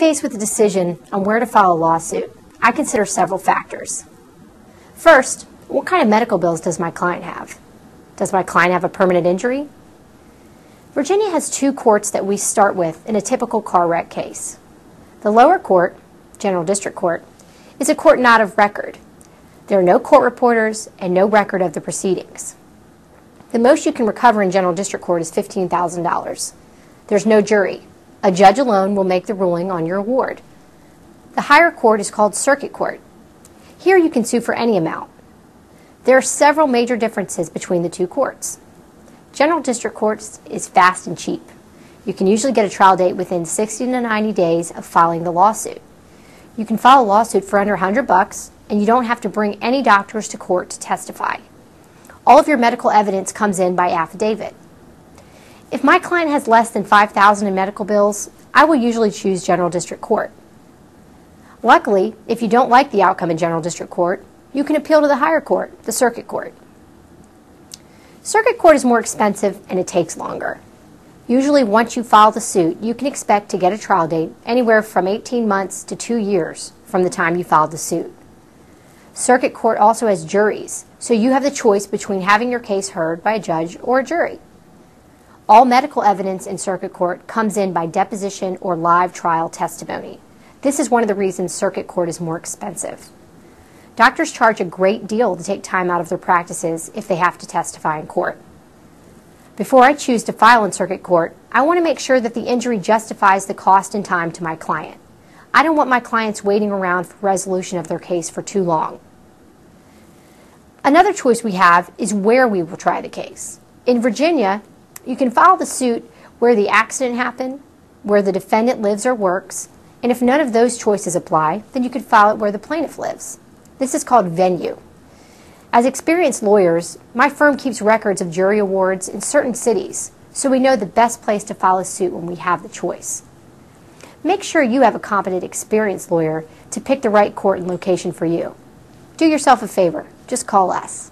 faced with a decision on where to file a lawsuit, I consider several factors. First, what kind of medical bills does my client have? Does my client have a permanent injury? Virginia has two courts that we start with in a typical car wreck case. The lower court, General District Court, is a court not of record. There are no court reporters and no record of the proceedings. The most you can recover in General District Court is $15,000. There's no jury. A judge alone will make the ruling on your award. The higher court is called Circuit Court. Here you can sue for any amount. There are several major differences between the two courts. General District Court is fast and cheap. You can usually get a trial date within 60 to 90 days of filing the lawsuit. You can file a lawsuit for under $100 and you don't have to bring any doctors to court to testify. All of your medical evidence comes in by affidavit. If my client has less than $5,000 in medical bills, I will usually choose General District Court. Luckily, if you don't like the outcome in General District Court, you can appeal to the higher court, the Circuit Court. Circuit Court is more expensive and it takes longer. Usually once you file the suit, you can expect to get a trial date anywhere from 18 months to 2 years from the time you filed the suit. Circuit Court also has juries, so you have the choice between having your case heard by a judge or a jury. All medical evidence in Circuit Court comes in by deposition or live trial testimony. This is one of the reasons Circuit Court is more expensive. Doctors charge a great deal to take time out of their practices if they have to testify in court. Before I choose to file in Circuit Court, I want to make sure that the injury justifies the cost and time to my client. I don't want my clients waiting around for resolution of their case for too long. Another choice we have is where we will try the case. In Virginia, you can file the suit where the accident happened, where the defendant lives or works, and if none of those choices apply, then you could file it where the plaintiff lives. This is called venue. As experienced lawyers, my firm keeps records of jury awards in certain cities, so we know the best place to file a suit when we have the choice. Make sure you have a competent, experienced lawyer to pick the right court and location for you. Do yourself a favor, just call us.